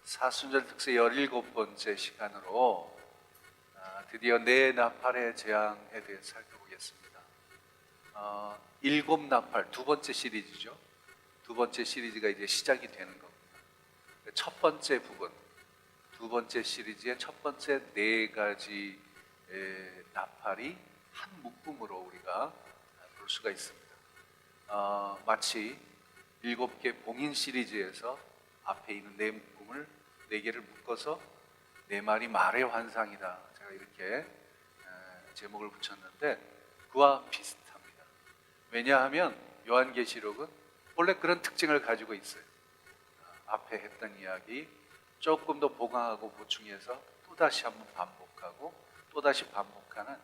사순절 특세 17번째 시간으로 드디어 네 나팔의 재앙에 대해서 살펴보겠습니다. 일곱 나팔, 두 번째 시리즈죠. 두 번째 시리즈가 이제 시작이 되는 겁니다. 첫 번째 부분, 두 번째 시리즈의 첫 번째 네 가지 나팔이 한 묶음으로 우리가 볼 수가 있습니다. 마치 7개 봉인 시리즈에서 앞에 있는 네 묶음을 네 개를 묶어서 네 마리 말의 환상이다, 제가 이렇게 제목을 붙였는데 그와 비슷합니다. 왜냐하면 요한계시록은 원래 그런 특징을 가지고 있어요. 앞에 했던 이야기 조금 더 보강하고 보충해서 또다시 한번 반복하고 또다시 반복하는,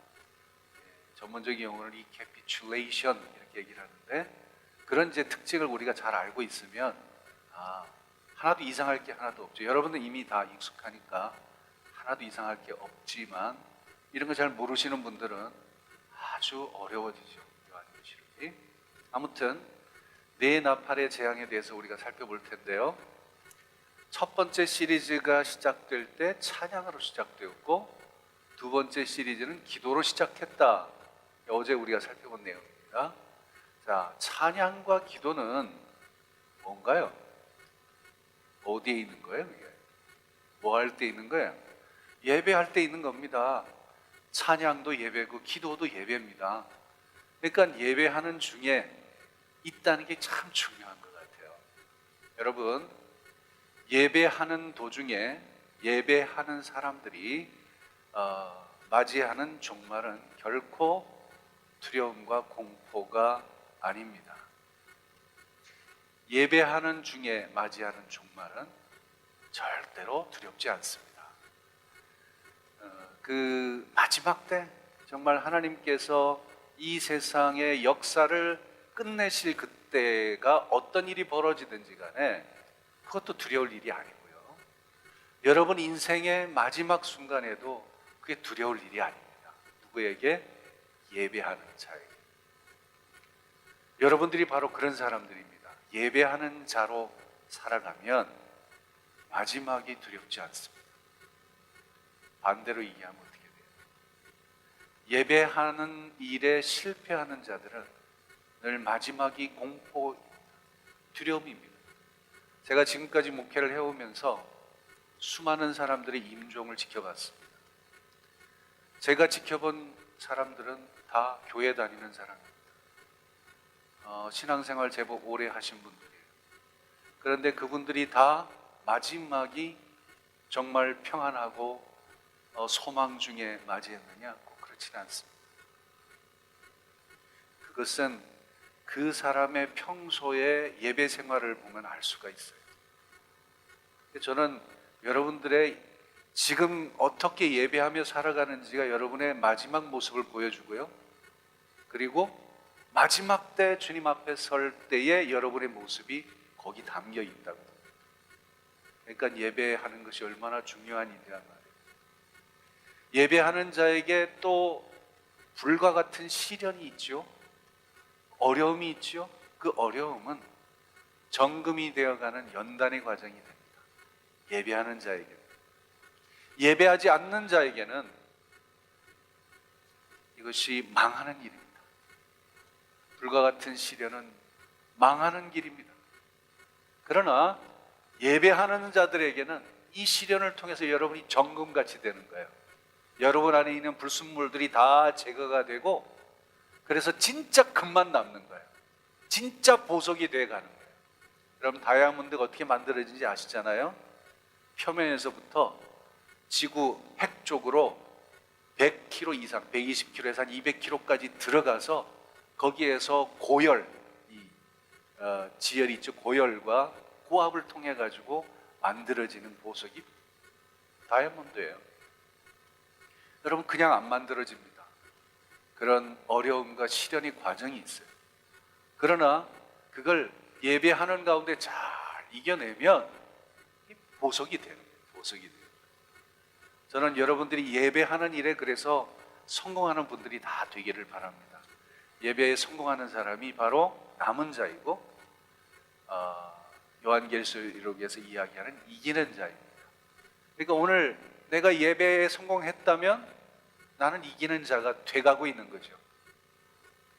전문적인 용어는 recapitulation 이렇게 얘기를 하는데, 그런 이제 특징을 우리가 잘 알고 있으면 하나도 이상할 게 하나도 없죠. 여러분들 이미 다 익숙하니까 하나도 이상할 게 없지만, 이런 거 잘 모르시는 분들은 아주 어려워지죠, 요한계시록이. 아무튼 네 나팔의 재앙에 대해서 우리가 살펴볼 텐데요, 첫 번째 시리즈가 시작될 때 찬양으로 시작되었고, 두 번째 시리즈는 기도로 시작했다. 어제 우리가 살펴본 내용입니다. 자, 찬양과 기도는 뭔가요? 어디에 있는 거예요? 이게 뭐 할 때 있는 거예요? 예배할 때 있는 겁니다. 찬양도 예배고 기도도 예배입니다. 그러니까 예배하는 중에 있다는 게 참 중요한 것 같아요. 여러분, 예배하는 도중에 예배하는 사람들이 맞이하는 종말은 결코 두려움과 공포가 아닙니다. 예배하는 중에 맞이하는 종말은 절대로 두렵지 않습니다. 그 마지막 때 정말 하나님께서 이 세상의 역사를 끝내실 그때가 어떤 일이 벌어지든지 간에 그것도 두려울 일이 아니고요, 여러분 인생의 마지막 순간에도 그게 두려울 일이 아닙니다. 누구에게? 예배하는 자에게. 여러분들이 바로 그런 사람들입니다. 예배하는 자로 살아가면 마지막이 두렵지 않습니다. 반대로 얘기하면 어떻게 돼요? 예배하는 일에 실패하는 자들은 늘 마지막이 공포, 두려움입니다. 제가 지금까지 목회를 해오면서 수많은 사람들의 임종을 지켜봤습니다. 제가 지켜본 사람들은 다 교회 다니는 사람입니다. 신앙생활 제법 오래 하신 분들이에요. 그런데 그분들이 다 마지막이 정말 평안하고 소망 중에 맞이했느냐? 꼭 그렇지는 않습니다. 그것은 그 사람의 평소의 예배 생활을 보면 알 수가 있어요. 저는 여러분들의 지금 어떻게 예배하며 살아가는지가 여러분의 마지막 모습을 보여주고요, 그리고 마지막 때 주님 앞에 설 때의 여러분의 모습이 거기 담겨 있다고. 그러니까 예배하는 것이 얼마나 중요한 일이란 말이에요. 예배하는 자에게 또 불과 같은 시련이 있죠. 어려움이 있죠. 그 어려움은 정금이 되어가는 연단의 과정이 됩니다. 예배하는 자에게는. 예배하지 않는 자에게는 이것이 망하는 일입니다. 불과 같은 시련은 망하는 길입니다. 그러나 예배하는 자들에게는 이 시련을 통해서 여러분이 정금같이 되는 거예요. 여러분 안에 있는 불순물들이 다 제거가 되고, 그래서 진짜 금만 남는 거예요. 진짜 보석이 돼가는 거예요. 여러분, 다이아몬드가 어떻게 만들어지는지 아시잖아요? 표면에서부터 지구 핵 쪽으로 100km 이상, 120km에서 한 200km까지 들어가서 거기에서 고열, 지열이 있죠. 고열과 고압을 통해 가지고 만들어지는 보석이 다이아몬드예요. 여러분, 그냥 안 만들어집니다. 그런 어려움과 시련의 과정이 있어요. 그러나 그걸 예배하는 가운데 잘 이겨내면 보석이 돼요. 보석이 돼요. 저는 여러분들이 예배하는 일에 그래서 성공하는 분들이 다 되기를 바랍니다. 예배에 성공하는 사람이 바로 남은 자이고, 요한계시록에서 이야기하는 이기는 자입니다. 그러니까 오늘 내가 예배에 성공했다면 나는 이기는 자가 돼가고 있는 거죠.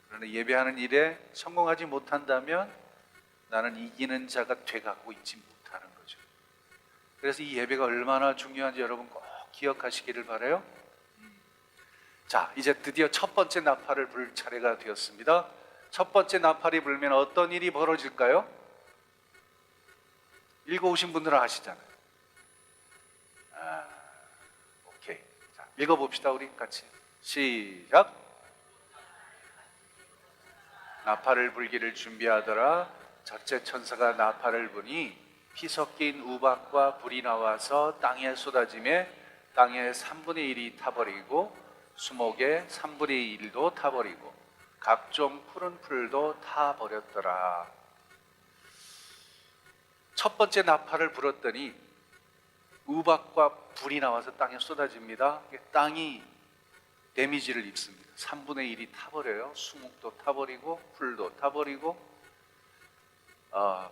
그러나 예배하는 일에 성공하지 못한다면 나는 이기는 자가 돼가고 있지 못하는 거죠. 그래서 이 예배가 얼마나 중요한지 여러분 꼭 기억하시기를 바라요. 자, 이제 드디어 첫 번째 나팔을 불 차례가 되었습니다. 첫 번째 나팔이 불면 어떤 일이 벌어질까요? 읽어오신 분들은 아시잖아요. 오케이. 자, 읽어봅시다. 우리 같이. 시작. 나팔을 불기를 준비하더라. 첫째 천사가 나팔을 부니 피 섞인 우박과 불이 나와서 땅에 쏟아지매 땅의 3분의 1이 타버리고 수목의 3분의 1도 타버리고 각종 푸른 풀도 타버렸더라. 첫 번째 나팔을 불었더니 우박과 불이 나와서 땅에 쏟아집니다. 땅이 데미지를 입습니다. 3분의 1이 타버려요. 수목도 타버리고 풀도 타버리고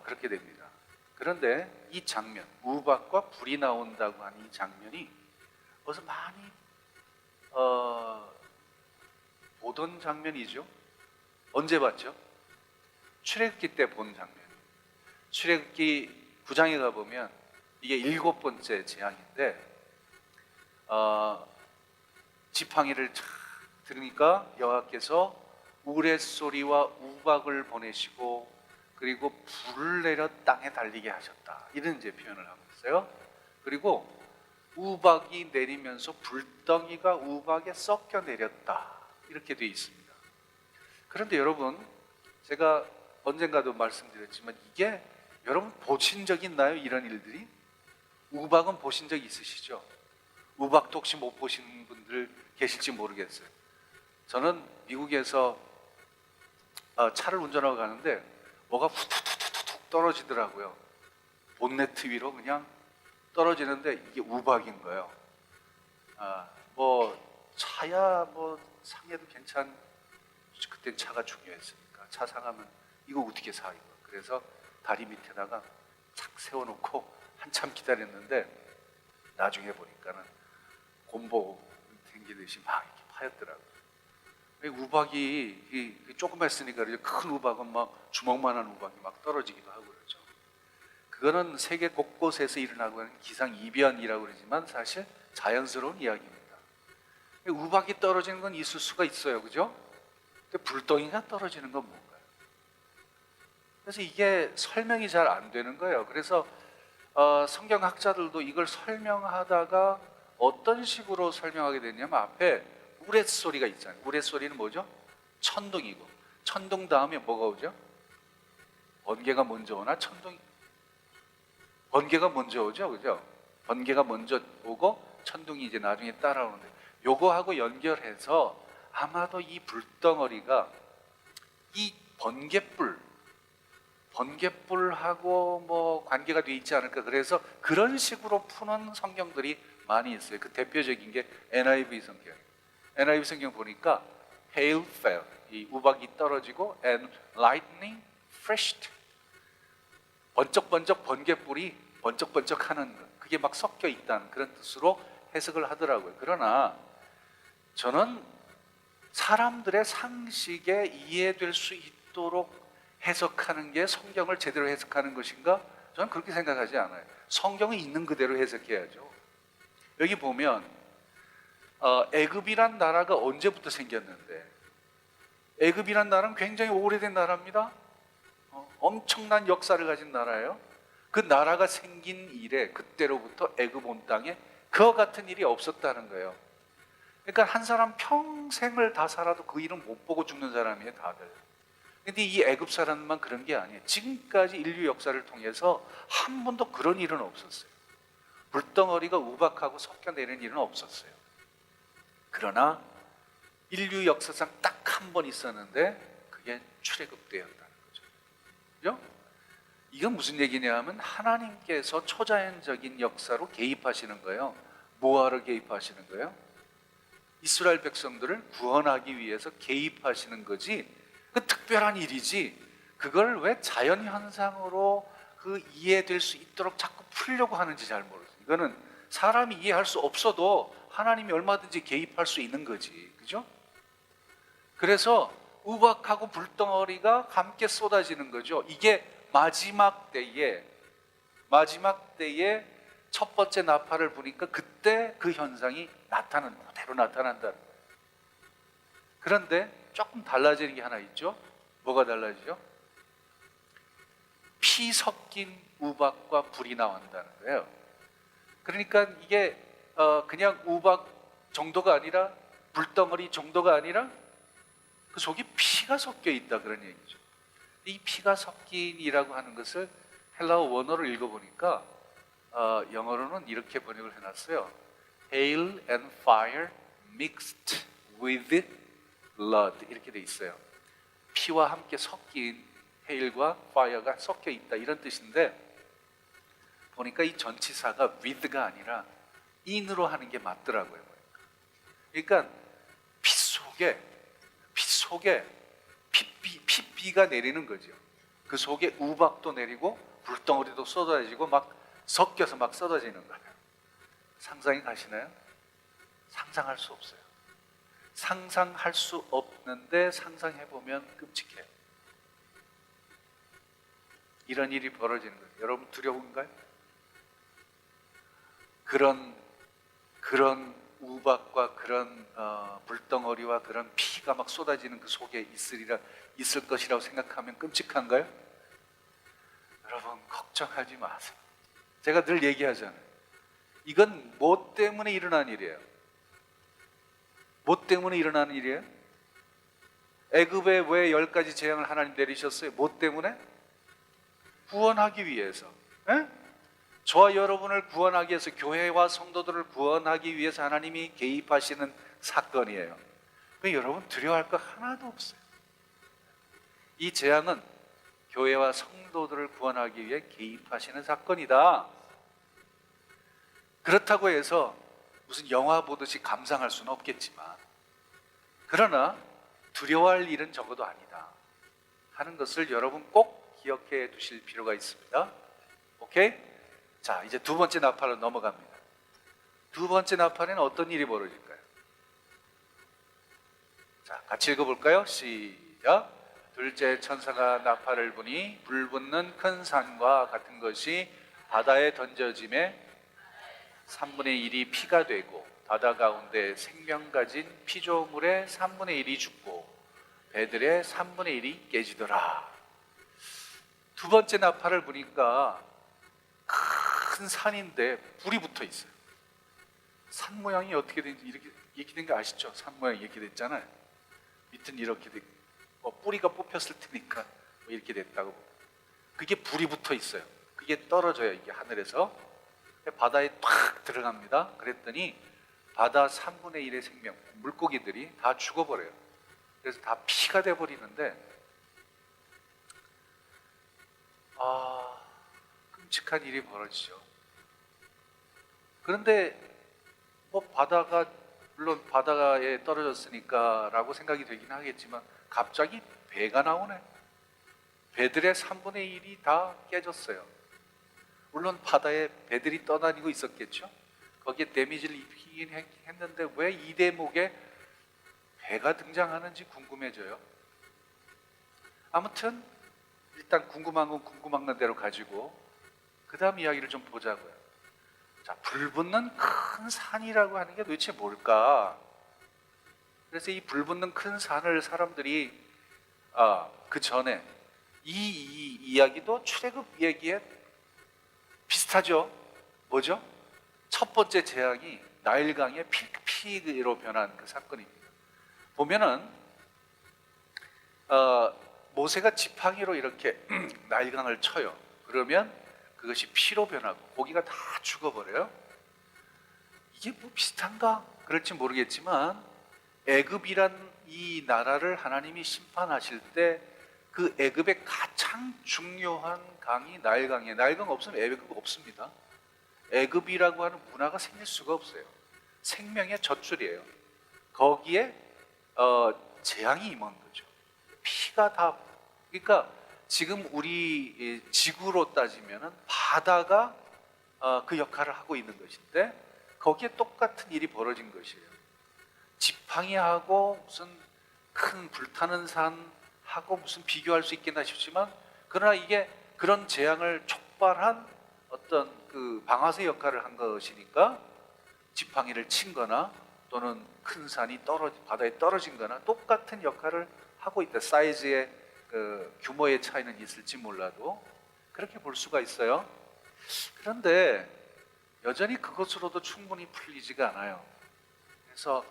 그렇게 됩니다. 그런데 이 장면, 우박과 불이 나온다고 하는 이 장면이 어디서 많이 보던 장면이죠. 언제 봤죠? 출애굽기 때 본 장면. 출애굽기 9장에 가보면 이게 7번째 재앙인데 지팡이를 착 들으니까 여호와께서 우레소리와 우박을 보내시고 그리고 불을 내려 땅에 달리게 하셨다. 이런 이제 표현을 하고 있어요. 그리고 우박이 내리면서 불덩이가 우박에 섞여 내렸다. 이렇게 되어 있습니다. 그런데 여러분, 제가 언젠가도 말씀드렸지만 이게 여러분 보신 적 있나요? 이런 일들이? 우박은 보신 적 있으시죠? 우박도 혹시 못 보신 분들 계실지 모르겠어요. 저는 미국에서 차를 운전하고 가는데 뭐가 훅 떨어지더라고요. 본네트 위로 그냥 떨어지는데 이게 우박인 거예요. 뭐 차야 뭐 상해도 그때 차가 중요했으니까 차 상하면 이거 어떻게 사 이거. 그래서 다리 밑에다가 착 세워놓고 한참 기다렸는데 나중에 보니까는 곰보 댕기듯이 막 이렇게 파였더라고요. 우박이 조그맣으니까 큰 우박은 막 주먹만한 우박이 막 떨어지기도 하고 그러죠. 그거는 세계 곳곳에서 일어나고 있는 기상이변이라고 그러지만 사실 자연스러운 이야기입니다. 우박이 떨어지는 건 있을 수가 있어요, 그죠? 근데 불덩이가 떨어지는 건 뭔가요? 그래서 이게 설명이 잘 안 되는 거예요. 그래서 성경학자들도 이걸 설명하다가 어떤 식으로 설명하게 됐냐면 앞에 우레소리가 있잖아요. 우레소리는 뭐죠? 천둥이고 천둥 다음에 뭐가 오죠? 번개가 먼저 오나 천둥이? 번개가 먼저 오죠, 그죠? 번개가 먼저 오고 천둥이 이제 나중에 따라오는데 요거하고 연결해서 아마도 이 불덩어리가 이 번개불하고 뭐 관계가 돼 있지 않을까. 그래서 그런 식으로 푸는 성경들이 많이 있어요. 그 대표적인 게 NIV 성경. NIV 성경 보니까 hail fell, 이 우박이 떨어지고 and lightning flashed, 번쩍번쩍 번개불이 번쩍번쩍하는 것, 그게 막 섞여 있다는 그런 뜻으로 해석을 하더라고요. 그러나 저는 사람들의 상식에 이해될 수 있도록 해석하는 게 성경을 제대로 해석하는 것인가? 저는 그렇게 생각하지 않아요. 성경이 있는 그대로 해석해야죠. 여기 보면 애굽이란 나라가 언제부터 생겼는데, 애굽이란 나라는 굉장히 오래된 나라입니다. 엄청난 역사를 가진 나라예요. 그 나라가 생긴 이래 그때로부터 애굽 온 땅에 그와 같은 일이 없었다는 거예요. 그러니까 한 사람 평생을 다 살아도 그 일은 못 보고 죽는 사람이에요, 다들. 근데 이 애굽 사람만 그런 게 아니에요. 지금까지 인류 역사를 통해서 한 번도 그런 일은 없었어요. 불덩어리가 우박하고 섞여 내리는 일은 없었어요. 그러나 인류 역사상 딱 한 번 있었는데 그게 출애굽 때였다는 거죠. 그죠? 이건 무슨 얘기냐 하면 하나님께서 초자연적인 역사로 개입하시는 거예요. 뭐하러 개입하시는 거예요? 이스라엘 백성들을 구원하기 위해서 개입하시는 거지, 그 특별한 일이지, 그걸 왜 자연현상으로 그 이해될 수 있도록 자꾸 풀려고 하는지 잘 모르겠어요. 이거는 사람이 이해할 수 없어도 하나님이 얼마든지 개입할 수 있는 거지. 그죠? 그래서 우박하고 불덩어리가 함께 쏟아지는 거죠. 이게 마지막 때에 첫 번째 나팔을 부니까 그때 그 현상이 그대로 나타난다. 그런데 조금 달라지는 게 하나 있죠. 뭐가 달라지죠? 피 섞인 우박과 불이 나온다는 거예요. 그러니까 이게 그냥 우박 정도가 아니라 불덩어리 정도가 아니라 그 속에 피가 섞여 있다 그런 얘기죠. 이 피가 섞인이라고 하는 것을 헬라어 원어를 읽어보니까 영어로는 이렇게 번역을 해놨어요. Hail and fire mixed with blood 이렇게 돼 있어요. 피와 함께 섞인 hail과 fire가 섞여 있다 이런 뜻인데 보니까 이 전치사가 with가 아니라 in으로 하는 게 맞더라고요. 그러니까 피 속에 피비가 내리는 거죠. 그 속에 우박도 내리고 불덩어리도 쏟아지고 막 섞여서 막 쏟아지는 거예요. 상상이 가시나요? 상상할 수 없어요. 상상할 수 없는데 상상해보면 끔찍해요. 이런 일이 벌어지는 거예요. 여러분 두려운가요? 그런 우박과 그런 불덩어리와 그런 피가 막 쏟아지는 그 속에 있을 것이라고 생각하면 끔찍한가요? 여러분 걱정하지 마세요. 제가 늘 얘기하잖아요. 이건 뭐 때문에 일어난 일이에요? 뭐 때문에 일어나는 일이에요? 애굽에 왜 10가지 재앙을 하나님 내리셨어요? 뭐 때문에? 구원하기 위해서. 에? 저와 여러분을 구원하기 위해서, 교회와 성도들을 구원하기 위해서 하나님이 개입하시는 사건이에요. 여러분 두려워할 거 하나도 없어요. 이 재앙은 교회와 성도들을 구원하기 위해 개입하시는 사건이다. 그렇다고 해서 무슨 영화 보듯이 감상할 수는 없겠지만, 그러나 두려워할 일은 적어도 아니다 하는 것을 여러분 꼭 기억해 두실 필요가 있습니다. 오케이? 자, 이제 두 번째 나팔로 넘어갑니다. 두 번째 나팔에는 어떤 일이 벌어질까요? 자, 같이 읽어볼까요? 시작. 둘째 천사가 나팔을 부니 불붙는 큰 산과 같은 것이 바다에 던져짐에 3분의 1이 피가 되고 바다 가운데 생명 가진 피조물의 3분의 1이 죽고 배들의 3분의 1이 깨지더라. 두 번째 나팔을 부니까 큰 산인데 불이 붙어 있어요. 산 모양이 어떻게 된지 이렇게 된 거 아시죠? 산 모양이 이렇게 됐잖아요. 밑은 이렇게 됐고 뿌리가 뽑혔을 테니까 이렇게 됐다고. 그게 불이 붙어 있어요. 그게 떨어져요. 이게 하늘에서 바다에 탁 들어갑니다. 그랬더니 바다 3분의 1의 생명, 물고기들이 다 죽어버려요. 그래서 다 피가 돼버리는데 끔찍한 일이 벌어지죠. 그런데 바다가 물론 바다에 떨어졌으니까 라고 생각이 되긴 하겠지만 갑자기 배가 나오네. 배들의 3분의 1이 다 깨졌어요. 물론 바다에 배들이 떠다니고 있었겠죠. 거기에 데미지를 입히긴 했는데 왜 이 대목에 배가 등장하는지 궁금해져요. 아무튼 일단 궁금한 건 궁금한 대로 가지고 그 다음 이야기를 좀 보자고요. 자, 불붙는 큰 산이라고 하는 게 도대체 뭘까? 그래서 이 불붙는 큰 산을 사람들이 그 전에 이 이야기도 출애굽 얘기에 비슷하죠. 뭐죠? 첫 번째 재앙이 나일강의 피로 변한 그 사건입니다. 보면은 모세가 지팡이로 이렇게 나일강을 쳐요. 그러면 그것이 피로 변하고 고기가 다 죽어버려요. 이게 뭐 비슷한가? 그럴지 모르겠지만 애굽이란 이 나라를 하나님이 심판하실 때 그 애굽의 가장 중요한 강이 나일강이에요. 나일강 없으면 애굽 없습니다. 애굽이라고 하는 문화가 생길 수가 없어요. 생명의 젖줄이에요. 거기에 재앙이 임한 거죠. 피가 다, 그러니까 지금 우리 지구로 따지면은 바다가 그 역할을 하고 있는 것인데 거기에 똑같은 일이 벌어진 것이에요. 지팡이하고 무슨 큰 불타는 산하고 무슨 비교할 수 있겠나 싶지만, 그러나 이게 그런 재앙을 촉발한 어떤 그 방아쇠 역할을 한 것이니까 지팡이를 친 거나 또는 큰 산이 바다에 떨어진 거나 똑같은 역할을 하고 있다. 사이즈의 그 규모의 차이는 있을지 몰라도 그렇게 볼 수가 있어요. 그런데 여전히 그것으로도 충분히 풀리지가 않아요. 그래서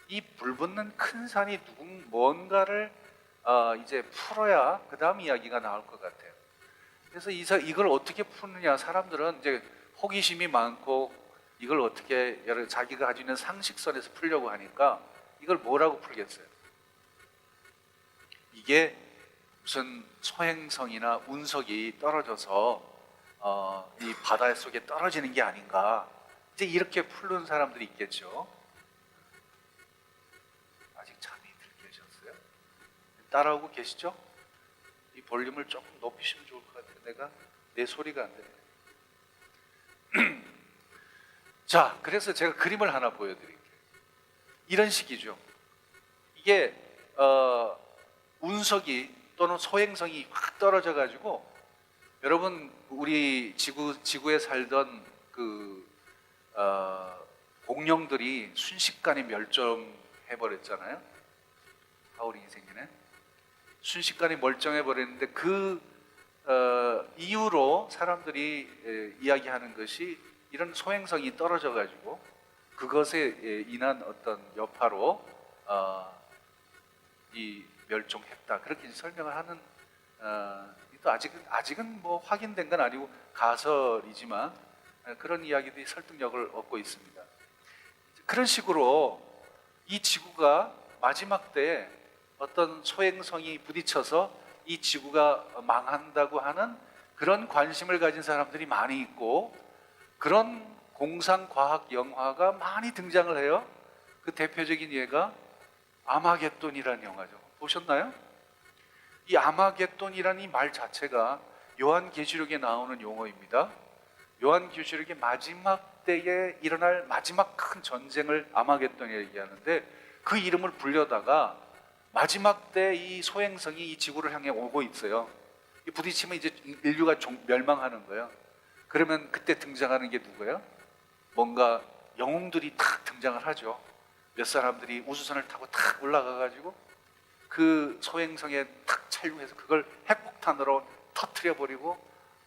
이 불붙는 큰 산이 뭔가를 이제 풀어야 그 다음 이야기가 나올 것 같아요. 그래서 이걸 어떻게 푸느냐, 사람들은 이제 호기심이 많고 이걸 어떻게 자기가 가지고 있는 상식선에서 풀려고 하니까 이걸 뭐라고 풀겠어요? 이게 무슨 소행성이나 운석이 떨어져서 이 바다 속에 떨어지는 게 아닌가, 이제 이렇게 푸는 사람들이 있겠죠. 아직 잠이 들 계셨어요? 따라오고 계시죠? 이 볼륨을 조금 높이시면 좋을 것 같아요. 내 소리가 안 되네. 자, 그래서 제가 그림을 하나 보여드릴게요. 이런 식이죠. 이게 운석이 또는 소행성이 확 떨어져 가지고, 여러분 우리 지구에 살던 그 공룡들이 순식간에 멸종해 버렸잖아요. 하울링이 생기네. 순식간에 멀쩡해 버렸는데 그 이유로 사람들이 이야기하는 것이 이런 소행성이 떨어져 가지고 그것에 인한 어떤 여파로 이 멸종했다, 그렇게 설명을 하는, 또 아직은 뭐 확인된 건 아니고 가설이지만 그런 이야기들이 설득력을 얻고 있습니다. 그런 식으로 이 지구가 마지막 때에 어떤 소행성이 부딪혀서 이 지구가 망한다고 하는 그런 관심을 가진 사람들이 많이 있고, 그런 공상과학 영화가 많이 등장을 해요. 그 대표적인 예가 아마겟돈이라는 영화죠. 보셨나요? 이 아마겟돈이라는 이 말 자체가 요한계시록에 나오는 용어입니다. 요한계시록의 마지막 때에 일어날 마지막 큰 전쟁을 아마겟돈이라고 얘기하는데, 그 이름을 불려다가 마지막 때 이 소행성이 이 지구를 향해 오고 있어요. 부딪히면 이제 인류가 멸망하는 거예요. 그러면 그때 등장하는 게 누구예요? 뭔가 영웅들이 탁 등장을 하죠. 몇 사람들이 우주선을 타고 탁 올라가 가지고 그 소행성에 탁 착륙해서 그걸 핵폭탄으로 터뜨려 버리고,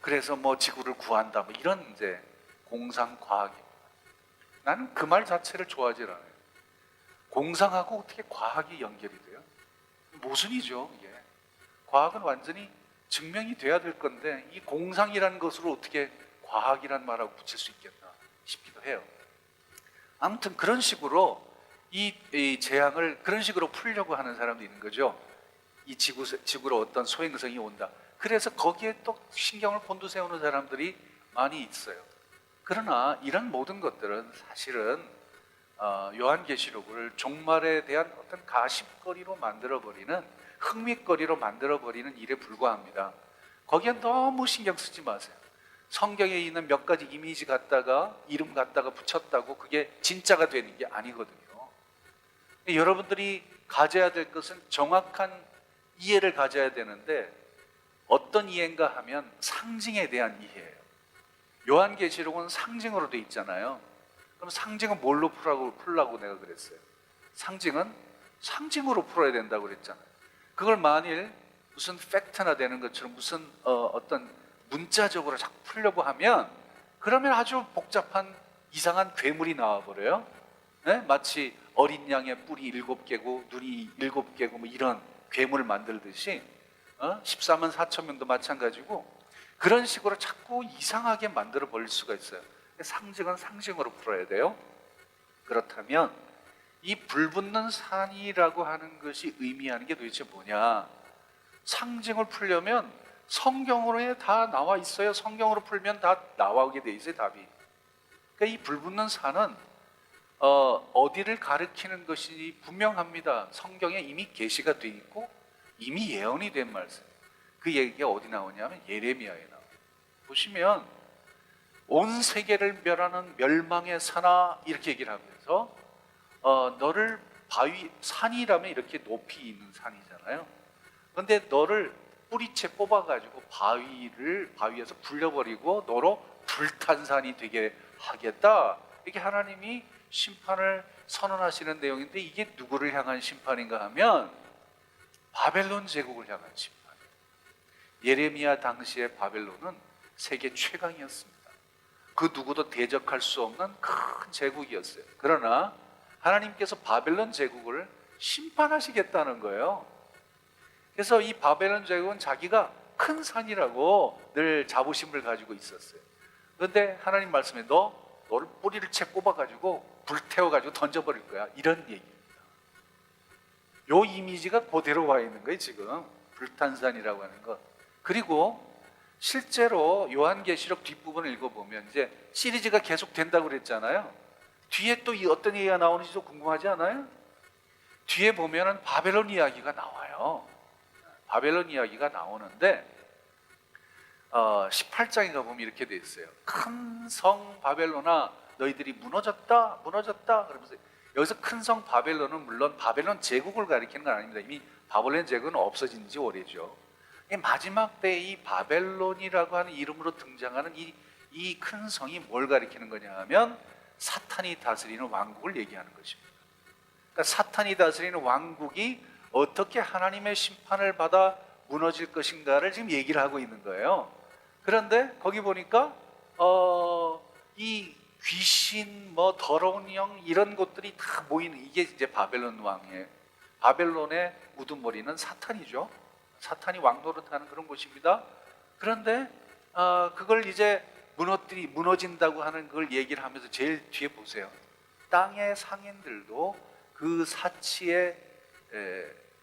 그래서 뭐 지구를 구한다, 뭐 이런 이제 공상 과학입니다. 나는 그 말 자체를 좋아하지 않아요. 공상하고 어떻게 과학이 연결이 돼요? 모순이죠, 이게. 과학은 완전히 증명이 돼야 될 건데 이 공상이라는 것으로 어떻게 과학이란 말하고 붙일 수 있겠나 싶기도 해요. 아무튼 그런 식으로 이 재앙을 그런 식으로 풀려고 하는 사람도 있는 거죠. 이 지구로 어떤 소행성이 온다. 그래서 거기에 또 신경을 곤두세우는 사람들이 많이 있어요. 그러나 이런 모든 것들은 사실은 요한계시록을 종말에 대한 어떤 가십거리로 만들어버리는, 흥미거리로 만들어버리는 일에 불과합니다. 거기에 너무 신경 쓰지 마세요. 성경에 있는 몇 가지 이미지 갖다가 이름 갖다가 붙였다고 그게 진짜가 되는 게 아니거든요. 여러분들이 가져야 될 것은 정확한 이해를 가져야 되는데, 어떤 이해인가 하면 상징에 대한 이해예요. 요한계시록은 상징으로 돼 있잖아요. 그럼 상징은 뭘로 풀라고 내가 그랬어요? 상징은 상징으로 풀어야 된다고 그랬잖아요. 그걸 만일 무슨 팩트나 되는 것처럼 무슨 어떤 문자적으로 자꾸 풀려고 하면, 그러면 아주 복잡한 이상한 괴물이 나와버려요. 네? 마치 어린 양의 뿔이 7개고 눈이 7개고 뭐 이런 괴물을 만들듯이 14만 4천 명도 마찬가지고, 그런 식으로 자꾸 이상하게 만들어 버릴 수가 있어요. 상징은 상징으로 풀어야 돼요. 그렇다면 이 불붙는 산이라고 하는 것이 의미하는 게 도대체 뭐냐? 상징을 풀려면 성경으로 다 나와 있어요. 성경으로 풀면 다 나오게 돼 있어요, 답이. 그러니까 이 불붙는 산은 어디를 가리키는 것이 분명합니다. 성경에 이미 계시가 돼 있고 이미 예언이 된 말씀. 그 얘기가 어디 나오냐면 예레미야에 나와요. 보시면 온 세계를 멸하는 멸망의 산하 이렇게 얘기를 하면서 너를 바위, 산이라면 이렇게 높이 있는 산이잖아요. 그런데 너를 뿌리채 뽑아가지고 바위에서 불려버리고 너로 불탄산이 되게 하겠다. 이게 하나님이 심판을 선언하시는 내용인데, 이게 누구를 향한 심판인가 하면 바벨론 제국을 향한 심판. 예레미야 당시의 바벨론은 세계 최강이었습니다. 그 누구도 대적할 수 없는 큰 제국이었어요. 그러나 하나님께서 바벨론 제국을 심판하시겠다는 거예요. 그래서 이 바벨론 제국은 자기가 큰 산이라고 늘 자부심을 가지고 있었어요. 그런데 하나님 말씀에 너를 뿌리를 채 꼽아가지고 불태워가지고 던져버릴 거야, 이런 얘기입니다. 요 이미지가 그대로 와 있는 거예요, 지금. 불탄산이라고 하는 것. 그리고 실제로 요한계시록 뒷부분을 읽어보면 이제 시리즈가 계속 된다고 그랬잖아요. 뒤에 또 어떤 얘기가 나오는지도 궁금하지 않아요? 뒤에 보면은 바벨론 이야기가 나와요. 바벨론 이야기가 나오는데 18장에 가보면 이렇게 돼 있어요. 큰 성 바벨론아, 너희들이 무너졌다 그러면서, 여기서 큰 성 바벨론은 물론 바벨론 제국을 가리키는 건 아닙니다. 이미 바벨론 제국은 없어진 지 오래죠. 마지막 때 이 바벨론이라고 하는 이름으로 등장하는 이 큰 성이 뭘 가리키는 거냐 하면 사탄이 다스리는 왕국을 얘기하는 것입니다. 그러니까 사탄이 다스리는 왕국이 어떻게 하나님의 심판을 받아 무너질 것인가를 지금 얘기를 하고 있는 거예요. 그런데 거기 보니까 이 귀신, 더러운 영, 이런 것들이 다 모이는, 이게 이제 바벨론의 우두머리는 사탄이죠. 사탄이 왕노릇하는 그런 곳입니다. 그런데 그걸 이제 무너진다고 하는 걸 얘기를 하면서 제일 뒤에 보세요. 땅의 상인들도 그 사치의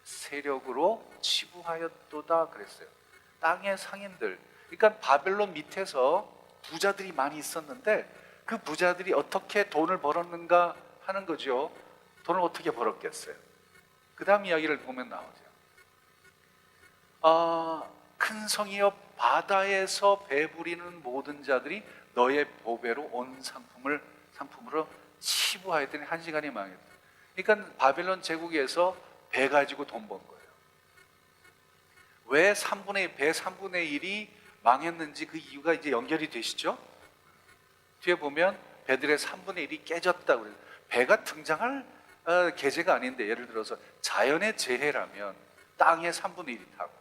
세력으로 치부하였도다 그랬어요. 땅의 상인들, 그러니까 바벨론 밑에서 부자들이 많이 있었는데 그 부자들이 어떻게 돈을 벌었는가 하는 거죠. 돈을 어떻게 벌었겠어요? 그 다음 이야기를 보면 나오죠. 큰 성이여, 바다에서 배부리는 모든 자들이 너의 보배로 온 상품으로 치부하였더니 한 시간이 망했다. 그러니까 바벨론 제국에서 배 가지고 돈 번 거예요. 왜 배 3분의 1이 망했는지 그 이유가 이제 연결이 되시죠? 뒤에 보면 배들의 3분의 1이 깨졌다고 그래요. 배가 등장할 계제가 아닌데, 예를 들어서 자연의 재해라면 땅의 3분의 1이 타고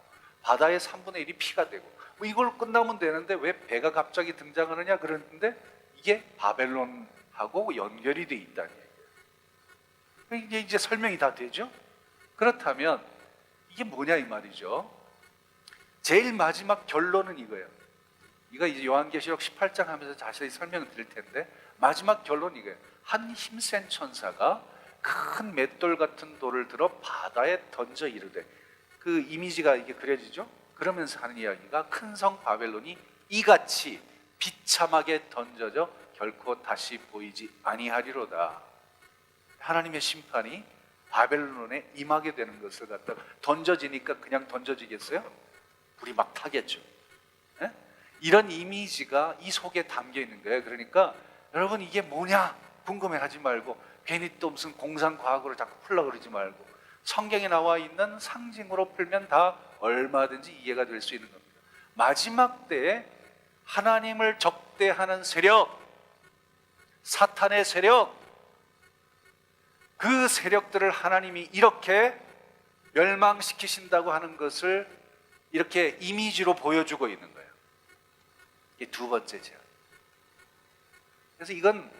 바다의 3분의 1이 피가 되고 이걸 끝나면 되는데 왜 배가 갑자기 등장하느냐 그러는데, 이게 바벨론하고 연결이 돼 있다는 얘기예요. 이제 설명이 다 되죠? 그렇다면 이게 뭐냐 이 말이죠. 제일 마지막 결론은 이거예요. 이거 이제 요한계시록 18장 하면서 자세히 설명을 드릴 텐데, 마지막 결론은 이거예요. 한 힘센 천사가 큰 맷돌 같은 돌을 들어 바다에 던져 이르되, 그 이미지가 이게 그려지죠? 그러면서 하는 이야기가 큰 성 바벨론이 이같이 비참하게 던져져 결코 다시 보이지 아니하리로다. 하나님의 심판이 바벨론에 임하게 되는 것을 갖다가 던져지니까 그냥 던져지겠어요? 불이 막 타겠죠. 예? 이런 이미지가 이 속에 담겨 있는 거예요. 그러니까 여러분, 이게 뭐냐 궁금해하지 말고, 괜히 또 무슨 공상과학으로 자꾸 풀려고 그러지 말고, 성경에 나와 있는 상징으로 풀면 다 얼마든지 이해가 될 수 있는 겁니다. 마지막 때에 하나님을 적대하는 세력, 사탄의 세력, 그 세력들을 하나님이 이렇게 멸망시키신다고 하는 것을 이렇게 이미지로 보여주고 있는 거예요. 이게 두 번째 제안. 그래서 이건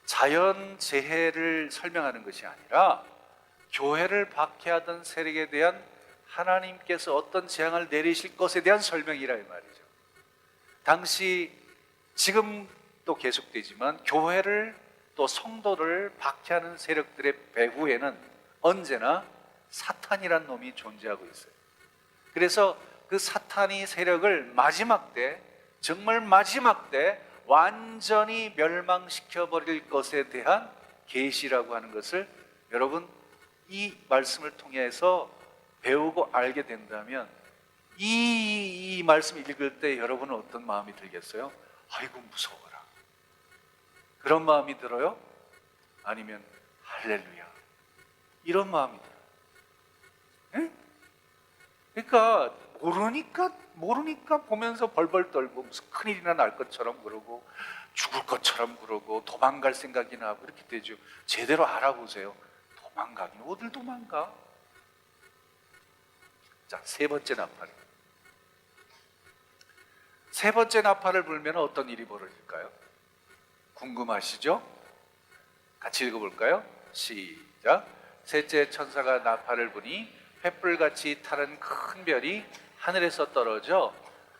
자연재해를 설명하는 것이 아니라 교회를 박해하던 세력에 대한 하나님께서 어떤 재앙을 내리실 것에 대한 설명이라 이 말이죠. 당시, 지금도 계속되지만 교회를 또 성도를 박해하는 세력들의 배후에는 언제나 사탄이란 놈이 존재하고 있어요. 그래서 그 사탄이 세력을 마지막 때, 정말 마지막 때 완전히 멸망시켜 버릴 것에 대한 계시라고 하는 것을 여러분 이 말씀을 통해서 배우고 알게 된다면, 이 말씀 읽을 때 여러분은 어떤 마음이 들겠어요? 아이고 무서워라. 그런 마음이 들어요? 아니면 할렐루야 이런 마음이 들어요? 예? 그러니까 모르니까 보면서 벌벌 떨고 무슨 큰일이나 날 것처럼 그러고 죽을 것처럼 그러고 도망갈 생각이 나고 이렇게 되죠. 제대로 알아보세요. 도망가긴 어딜 도망가? 자, 세 번째 나팔. 세 번째 나팔을 불면 어떤 일이 벌어질까요? 궁금하시죠? 같이 읽어볼까요? 시작. 셋째 천사가 나팔을 부니 횃불같이 타는 큰 별이 하늘에서 떨어져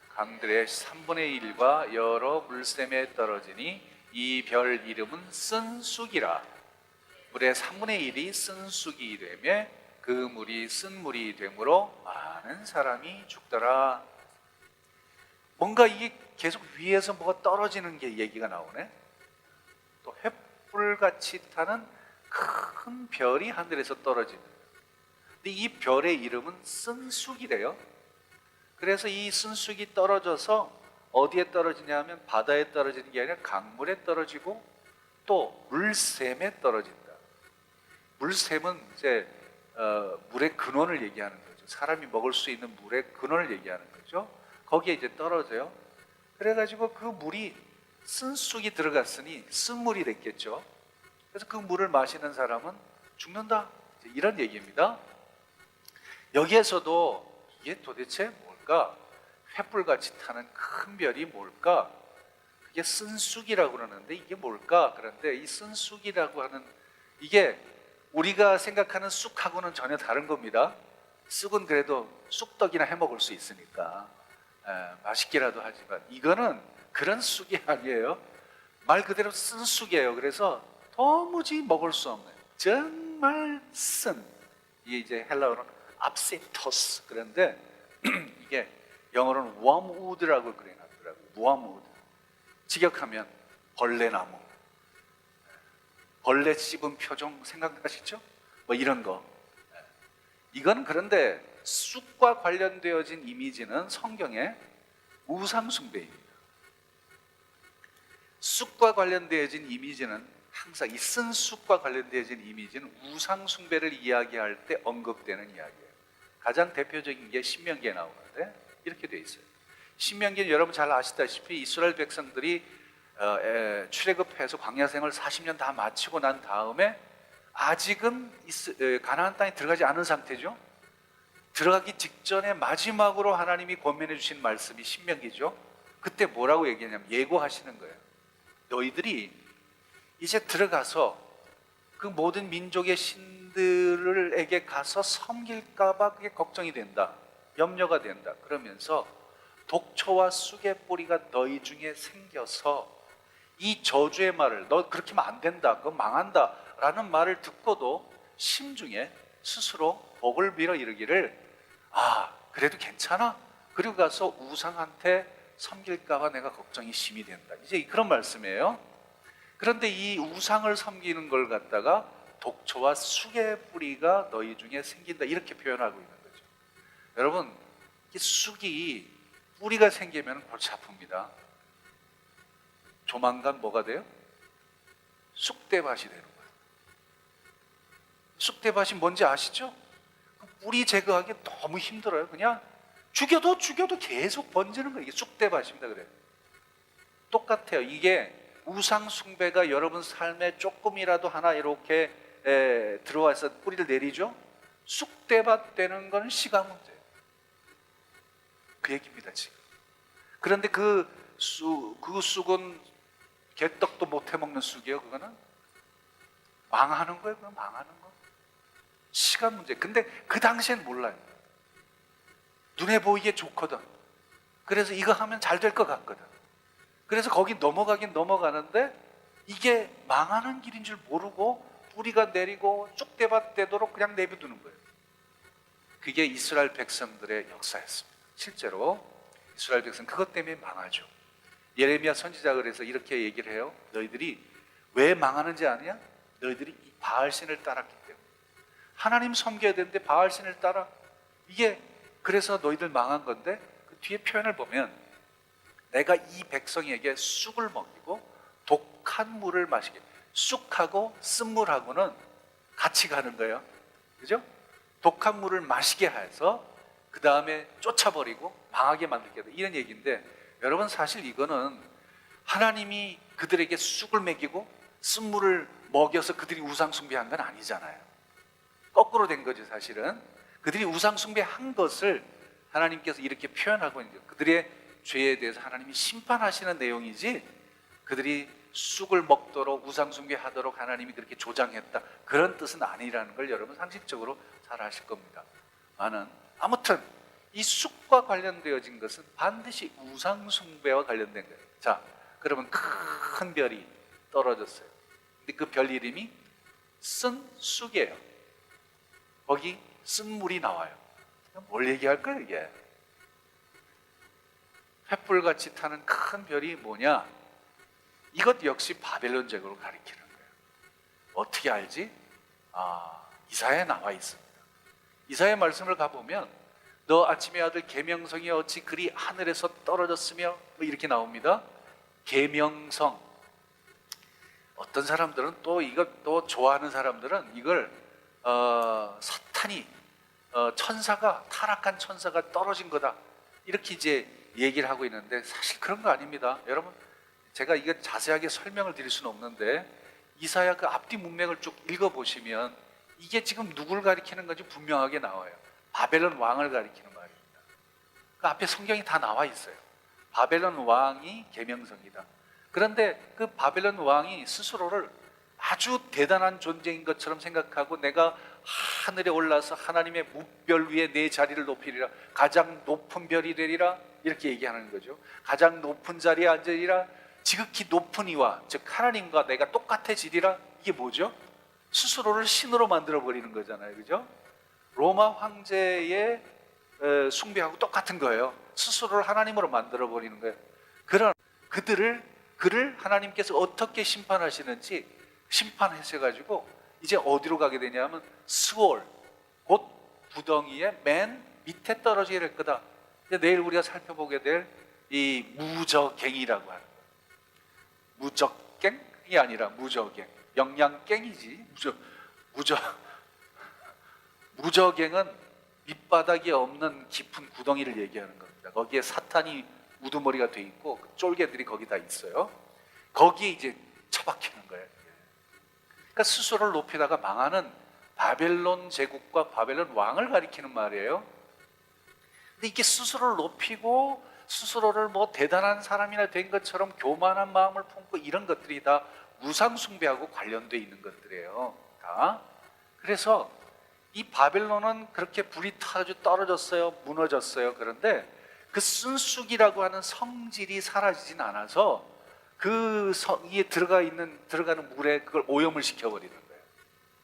강들의 3분의 1과 여러 물샘에 떨어지니 이 별 이름은 쓴쑥이라. 물의 3분의 1이 쓴쑥이 되며 그 물이 쓴물이 되므로 많은 사람이 죽더라. 뭔가 이게 계속 위에서 뭐가 떨어지는 게 얘기가 나오네. 또 횃불같이 타는 큰 별이 하늘에서 떨어지는. 근데 이 별의 이름은 쓴쑥이래요. 그래서 이 쓴쑥이 떨어져서 어디에 떨어지냐면 바다에 떨어지는 게 아니라 강물에 떨어지고 또 물샘에 떨어진다. 물샘은 이제 물의 근원을 얘기하는 거죠. 사람이 먹을 수 있는 물의 근원을 얘기하는 거죠. 거기에 이제 떨어져요. 그래가지고 그 물이 쓴쑥이 들어갔으니 쓴물이 됐겠죠. 그래서 그 물을 마시는 사람은 죽는다. 이런 얘기입니다. 여기에서도 이게 도대체 뭘까? 횃불같이 타는 큰 별이 뭘까? 그게 쓴쑥이라고 그러는데 이게 뭘까? 그런데 이 쓴쑥이라고 하는 이게 우리가 생각하는 쑥하고는 전혀 다른 겁니다. 쑥은 그래도 쑥떡이나 해 먹을 수 있으니까 맛있기라도 하지만 이거는 그런 쑥이 아니에요. 말 그대로 쓴 쑥이에요. 그래서 도무지 먹을 수 없는 정말 쓴, 이게 이제 헬라어로는 압세토스. 그런데 이게 영어로는 웜우드라고 그래놨더라고요. 웜우드. 직역하면 벌레나무. 벌레 씹은 표정 생각나시죠? 뭐 이런 거. 이건 그런데 쑥과 관련되어진 이미지는 성경의 우상숭배입니다. 쑥과 관련되어진 이미지는 항상 이 쓴 쑥과 관련되어진 이미지는 우상숭배를 이야기할 때 언급되는 이야기예요. 가장 대표적인 게 신명기에 나오는데 이렇게 돼 있어요. 신명기는 여러분 잘 아시다시피 이스라엘 백성들이 출애굽해서 광야 생활 40년 다 마치고 난 다음에 아직은 가나안 땅에 들어가지 않은 상태죠. 들어가기 직전에 마지막으로 하나님이 권면해 주신 말씀이 신명기죠. 그때 뭐라고 얘기하냐면 예고하시는 거예요. 너희들이 이제 들어가서 그 모든 민족의 신들에게 가서 섬길까 봐 그게 걱정이 된다. 염려가 된다. 그러면서 독초와 쑥의 뿌리가 너희 중에 생겨서 이 저주의 말을 너 그렇게 하면 안 된다. 그거 망한다. 라는 말을 듣고도 심중에 스스로 복을 빌어 이르기를 그래도 괜찮아. 그리고 가서 우상한테 섬길까 봐 내가 걱정이 심히 된다. 이제 그런 말씀이에요. 그런데 이 우상을 섬기는 걸 갖다가 독초와 쑥의 뿌리가 너희 중에 생긴다. 이렇게 표현하고 있는 거죠. 여러분, 이 쑥이 뿌리가 생기면 골치 아픕니다. 조만간 뭐가 돼요? 쑥대밭이 되는 거예요. 쑥대밭이 뭔지 아시죠? 뿌리 제거하기 너무 힘들어요. 그냥 죽여도 계속 번지는 거예요. 이게 쑥대밭입니다. 그래요. 똑같아요. 이게 우상 숭배가 여러분 삶에 조금이라도 하나 이렇게 들어와서 뿌리를 내리죠. 쑥대밭 되는 건 시간 문제예요. 그 얘기입니다 지금. 그런데 그 쑥은 개떡도 못 해먹는 쑥이에요. 그거는 망하는 거예요. 그건 망하는 거. 시간 문제. 근데 그 당시엔 몰라요. 눈에 보이기에 좋거든. 그래서 이거 하면 잘 될 것 같거든. 그래서 거기 넘어가긴 넘어가는데 이게 망하는 길인 줄 모르고 뿌리가 내리고 쑥대밭 되도록 그냥 내비두는 거예요. 그게 이스라엘 백성들의 역사였습니다. 실제로 이스라엘 백성 그것 때문에 망하죠. 예레미야 선지자가 그래서 이렇게 얘기를 해요. 너희들이 왜 망하는지 아냐? 너희들이 이 바알신을 따랐기 때문에. 하나님 섬겨야 되는데 바알신을 따라. 이게 그래서 너희들 망한 건데 그 뒤에 표현을 보면 내가 이 백성에게 쑥을 먹이고 독한 물을 마시게. 쑥하고 쓴물하고는 같이 가는 거예요. 그죠? 독한 물을 마시게 해서 그 다음에 쫓아버리고 망하게 만들게 돼. 이런 얘기인데, 여러분 사실 이거는 하나님이 그들에게 쑥을 먹이고 쓴물을 먹여서 그들이 우상 숭배한 건 아니잖아요. 거꾸로 된 거죠. 사실은 그들이 우상 숭배한 것을 하나님께서 이렇게 표현하고 있는 거예요. 그들의 죄에 대해서 하나님이 심판하시는 내용이지, 그들이 쑥을 먹도록 우상 숭배하도록 하나님이 그렇게 조장했다, 그런 뜻은 아니라는 걸 여러분 상식적으로 잘 아실 겁니다. 아무튼 이 쑥과 관련되어진 것은 반드시 우상 숭배와 관련된 거예요. 자, 그러면 큰 별이 떨어졌어요. 근데 그 별 이름이 쓴 쑥이에요. 거기 쓴물이 나와요. 뭘 얘기할까요 이게? 횃불같이 타는 큰 별이 뭐냐? 이것 역시 바벨론 제국을 가리키는 거예요. 어떻게 알지? 이사야에 나와 있습니다. 이사야 말씀을 가보면 너 아침의 아들 계명성이 어찌 그리 하늘에서 떨어졌으며, 뭐 이렇게 나옵니다. 계명성. 어떤 사람들은 또 이거 또 좋아하는 사람들은 이걸 사탄이 천사가, 타락한 천사가 떨어진 거다, 이렇게 이제 얘기를 하고 있는데 사실 그런 거 아닙니다. 여러분, 제가 이게 자세하게 설명을 드릴 수는 없는데 이사야 그 앞뒤 문맥을 쭉 읽어보시면 이게 지금 누구를 가리키는 건지 분명하게 나와요. 바벨론 왕을 가리키는 말입니다. 그 앞에 성경이 다 나와 있어요. 바벨론 왕이 계명성이다. 그런데 그 바벨론 왕이 스스로를 아주 대단한 존재인 것처럼 생각하고, 내가 하늘에 올라서 하나님의 무별 위에 내 자리를 높이리라, 가장 높은 별이 되리라, 이렇게 얘기하는 거죠. 가장 높은 자리에 앉으리라, 지극히 높은 이와, 즉 하나님과 내가 똑같아지리라. 이게 뭐죠? 스스로를 신으로 만들어버리는 거잖아요. 그죠? 로마 황제의 숭배하고 똑같은 거예요. 스스로를 하나님으로 만들어버리는 거예요. 그런 그를 하나님께서 어떻게 심판하시는지 심판하셔가지고 이제 어디로 가게 되냐면 스올, 곧 구덩이의 맨 밑에 떨어지게 될 거다. 내일 우리가 살펴보게 될 이 무저갱이라고 하는 거예요. 무적갱이 아니라 무저갱, 영양갱이지. 무저갱은 밑바닥이 없는 깊은 구덩이를 얘기하는 겁니다. 거기에 사탄이 우두머리가 돼 있고 쫄개들이 거기 다 있어요. 거기에 이제 처박히는 거예요. 그러니까 스스로를 높이다가 망하는 바벨론 제국과 바벨론 왕을 가리키는 말이에요. 근데 이게 스스로를 높이고 스스로를 뭐 대단한 사람이나 된 것처럼 교만한 마음을 품고, 이런 것들이 다 우상 숭배하고 관련돼 있는 것들이에요. 다. 그래서 이 바벨론은 그렇게 불이 타주 떨어졌어요. 무너졌어요. 그런데 그 쓴쑥이라고 하는 성질이 사라지진 않아서 그 성에 들어가는 물에 그걸 오염을 시켜버리는 거예요.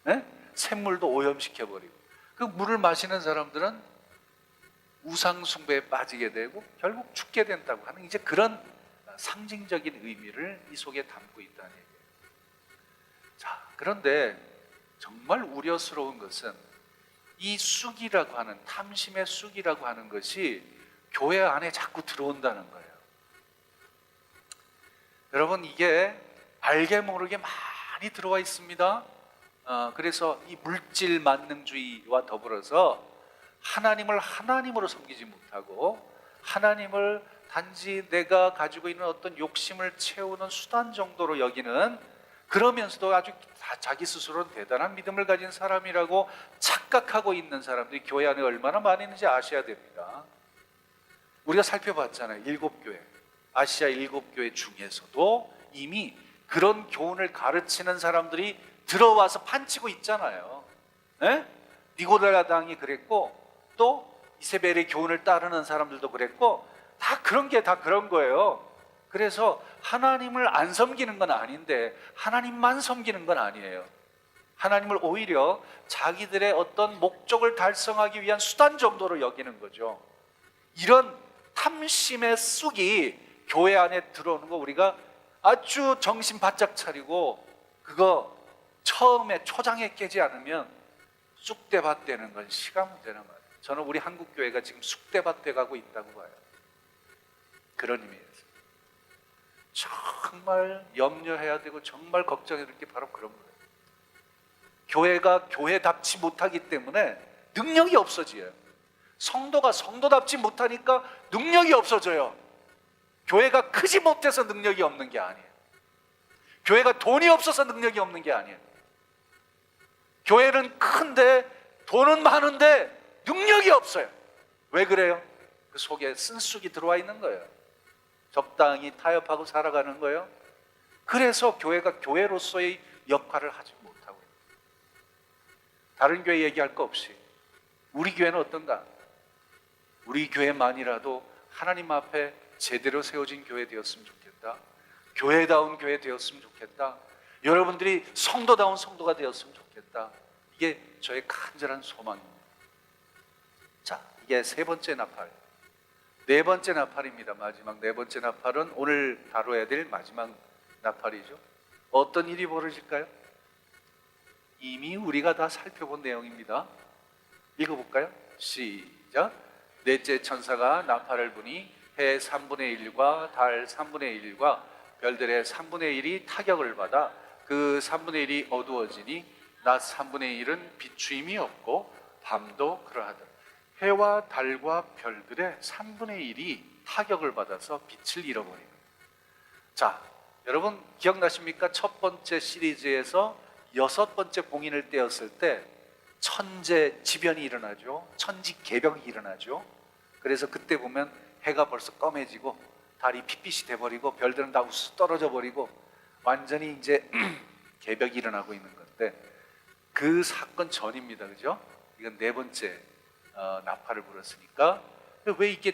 네? 샘물도 오염시켜버리고, 그 물을 마시는 사람들은 우상 숭배에 빠지게 되고 결국 죽게 된다고 하는, 이제 그런 상징적인 의미를 이 속에 담고 있다는 얘기예요. 자, 그런데 정말 우려스러운 것은 이 쑥이라고 하는, 탐심의 쑥이라고 하는 것이 교회 안에 자꾸 들어온다는 거예요. 여러분, 이게 알게 모르게 많이 들어와 있습니다. 그래서 이 물질 만능주의와 더불어서 하나님을 하나님으로 섬기지 못하고, 하나님을 단지 내가 가지고 있는 어떤 욕심을 채우는 수단 정도로 여기는, 그러면서도 아주 자기 스스로는 대단한 믿음을 가진 사람이라고 착각하고 있는 사람들이 교회 안에 얼마나 많이 있는지 아셔야 됩니다. 우리가 살펴봤잖아요. 7교회, 아시아 7교회 중에서도 이미 그런 교훈을 가르치는 사람들이 들어와서 판치고 있잖아요. 네? 니고라당이 그랬고, 또 이세벨의 교훈을 따르는 사람들도 그랬고, 다 그런 게 다 그런 거예요. 그래서 하나님을 안 섬기는 건 아닌데 하나님만 섬기는 건 아니에요. 하나님을 오히려 자기들의 어떤 목적을 달성하기 위한 수단 정도로 여기는 거죠. 이런 탐심의 쑥이 교회 안에 들어오는 거 우리가 아주 정신 바짝 차리고, 그거 처음에 초장에 깨지 않으면 쑥대밭 되는 건 시간 문제란 말이에요. 저는 우리 한국교회가 지금 쑥대밭 돼가고 있다고 봐요. 그런 의미에서 정말 염려해야 되고 정말 걱정해야 될 게 바로 그런 거예요. 교회가 교회답지 못하기 때문에 능력이 없어져요. 성도가 성도답지 못하니까 능력이 없어져요. 교회가 크지 못해서 능력이 없는 게 아니에요. 교회가 돈이 없어서 능력이 없는 게 아니에요. 교회는 큰데 돈은 많은데 능력이 없어요. 왜 그래요? 그 속에 쓴쑥이 들어와 있는 거예요. 적당히 타협하고 살아가는 거예요. 그래서 교회가 교회로서의 역할을 하지 못하고 있는 거예요. 다른 교회 얘기할 거 없이 우리 교회는 어떤가? 우리 교회만이라도 하나님 앞에 제대로 세워진 교회 되었으면 좋겠다. 교회다운 교회 되었으면 좋겠다. 여러분들이 성도다운 성도가 되었으면 좋겠다. 이게 저의 간절한 소망입니다. 자, 이게 세 번째 나팔. 네 번째 나팔입니다. 마지막 네 번째 나팔은 오늘 다뤄야 될 마지막 나팔이죠. 어떤 일이 벌어질까요? 이미 우리가 다 살펴본 내용입니다. 읽어볼까요? 시작. 넷째 천사가 나팔을 부니 해 3분의 1과 달 3분의 1과 별들의 3분의 1이 타격을 받아 그 3분의 1이 어두워지니 낮 3분의 1은 비추임이 없고 밤도 그러하더라. 해와 달과 별들의 3분의 1이 타격을 받아서 빛을 잃어버립니다. 자, 여러분 기억나십니까? 첫 번째 시리즈에서 6번째 공인을 떼었을 때 천재지변이 일어나죠. 천지개벽이 일어나죠. 그래서 그때 보면 해가 벌써 검해지고 달이 핏빛이 돼버리고 별들은 다 우수 떨어져 버리고 완전히 이제 개벽이 일어나고 있는 건데 그 사건 전입니다. 그죠? 이건 네 번째 나팔을 불었으니까 왜 이게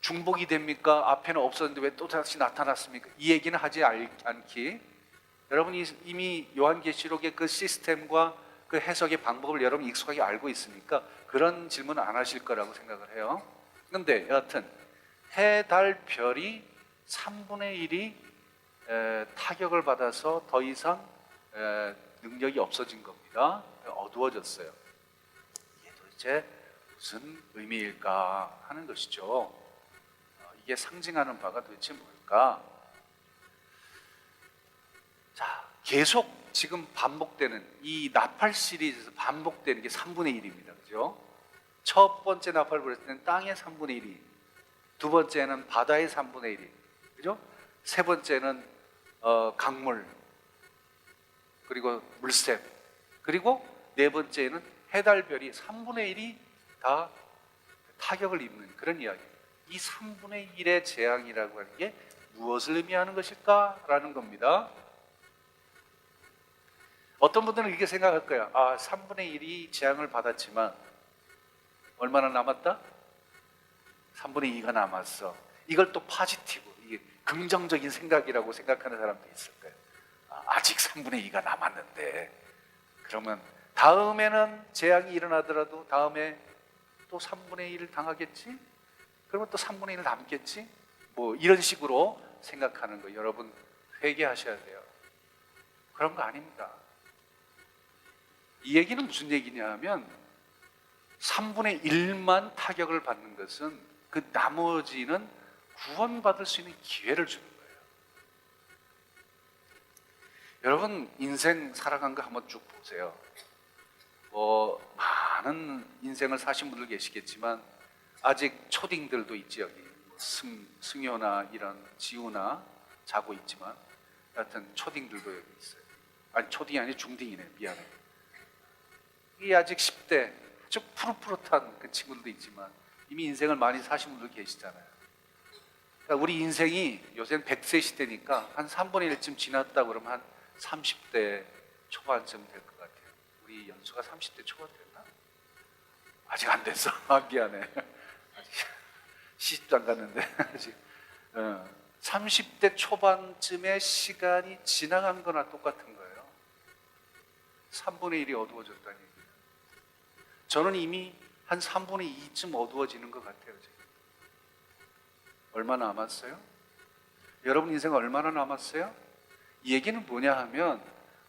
중복이 됩니까? 앞에는 없었는데 왜 또 다시 나타났습니까? 이 얘기는 하지 않기. 여러분이 이미 요한계시록의 그 시스템과 그 해석의 방법을 여러분 익숙하게 알고 있으니까 그런 질문 안 하실 거라고 생각을 해요. 그런데 여하튼 해, 달, 별이 3분의 1이 타격을 받아서 더 이상 능력이 없어진 겁니다. 어두워졌어요. 이게 도대체 무슨 의미일까 하는 것이죠. 이게 상징하는 바가 도대체 뭘까? 자, 계속 지금 반복되는 이 나팔 시리즈에서 반복되는 게 3분의 1입니다. 그죠? 첫 번째 나팔을 불었을 때는 땅의 3분의 1이, 두 번째는 바다의 3분의 1이, 그죠? 세 번째는 강물, 그리고 물샘, 그리고 네 번째는 해달별이 3분의 1이 다 타격을 입는 그런 이야기입니다. 이 3분의 1의 재앙이라고 하는 게 무엇을 의미하는 것일까라는 겁니다. 어떤 분들은 이렇게 생각할 거야. 3분의 1이 재앙을 받았지만 얼마나 남았다? 3분의 2가 남았어. 이걸 또 파지티브, 이게 긍정적인 생각이라고 생각하는 사람도 있을 거예요. 아직 3분의 2가 남았는데 그러면 다음에는 재앙이 일어나더라도 다음에 또 3분의 1을 당하겠지? 그러면 또 3분의 1을 남겠지? 뭐 이런 식으로 생각하는 거 여러분 회개하셔야 돼요. 그런 거 아닙니다. 이 얘기는 무슨 얘기냐 하면 3분의 1만 타격을 받는 것은 그 나머지는 구원받을 수 있는 기회를 주는 거예요. 여러분 인생 살아간 거 한번 쭉 보세요. 많은 인생을 사신 분들 계시겠지만 아직 초딩들도 있지. 여기 승효나 이런 지우나 자고 있지만 여하튼 초딩들도 여기 있어요. 아니 초딩이 아니라 중딩이네. 미안해. 이 아직 10대 아주 푸릇푸릇한 그 친구들도 있지만 이미 인생을 많이 사신 분들 계시잖아요. 그러니까 우리 인생이 요새는 100세 시대니까 한 3분의 1쯤 지났다 그러면 한 30대 초반쯤 될 것 같아요. 우리 연수가 30대 초반 됐나? 아직 안 됐어. 미안해. 아직 시집도 안 갔는데 아직 30대 초반쯤의 시간이 지나간 거나 똑같은 거예요. 3분의 1이 어두워졌다는 얘기예요. 저는 이미 한 3분의 2쯤 어두워지는 것 같아요. 지금. 얼마나 남았어요? 여러분 인생 얼마나 남았어요? 이 얘기는 뭐냐 하면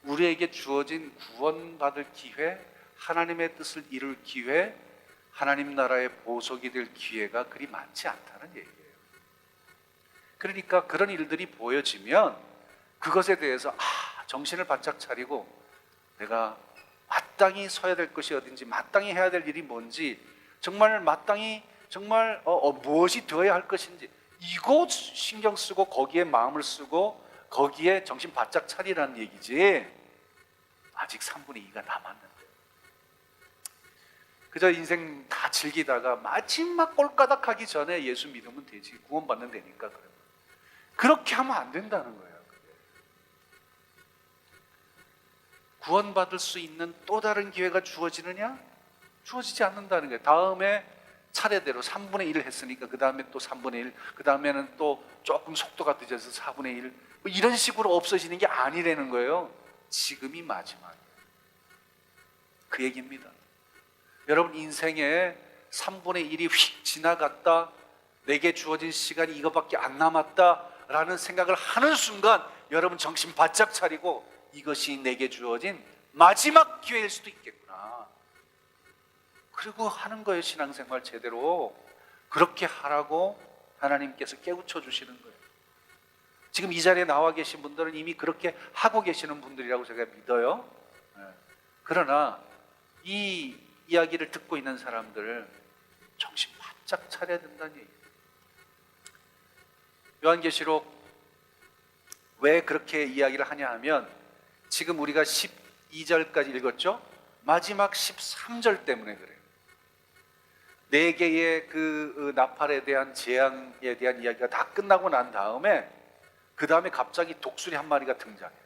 우리에게 주어진 구원받을 기회, 하나님의 뜻을 이룰 기회, 하나님 나라의 보석이 될 기회가 그리 많지 않다는 얘기예요. 그러니까 그런 일들이 보여지면 그것에 대해서 정신을 바짝 차리고 내가 마땅히 서야 될 것이 어딘지, 마땅히 해야 될 일이 뭔지, 정말 마땅히 정말 무엇이 되어야 할 것인지 이거 신경 쓰고 거기에 마음을 쓰고 거기에 정신 바짝 차리라는 얘기지, 아직 3분의 2가 남았는데 그저 인생 다 즐기다가 마지막 꼴까닥 하기 전에 예수 믿으면 되지, 구원받는 데니까. 그러면 그렇게 하면 안 된다는 거예요. 구원받을 수 있는 또 다른 기회가 주어지느냐? 주어지지 않는다는 거예요. 다음에 차례대로 3분의 1을 했으니까 그 다음에 또 3분의 1, 그 다음에는 또 조금 속도가 늦어서 4분의 1, 뭐 이런 식으로 없어지는 게 아니라는 거예요. 지금이 마지막이에요. 그 얘기입니다. 여러분 인생에 3분의 1이 휙 지나갔다, 내게 주어진 시간이 이거밖에 안 남았다 라는 생각을 하는 순간 여러분 정신 바짝 차리고 이것이 내게 주어진 마지막 기회일 수도 있겠구나, 그리고 하는 거예요. 신앙생활 제대로 그렇게 하라고 하나님께서 깨우쳐 주시는 거예요. 지금 이 자리에 나와 계신 분들은 이미 그렇게 하고 계시는 분들이라고 제가 믿어요. 그러나 이 이야기를 듣고 있는 사람들 정신 바짝 차려야 된다는 얘기예요. 요한계시록 왜 그렇게 이야기를 하냐 하면 지금 우리가 12절까지 읽었죠? 마지막 13절 때문에 그래요. 4개의 그 나팔에 대한 재앙에 대한 이야기가 다 끝나고 난 다음에 그 다음에 갑자기 독수리 한 마리가 등장해요.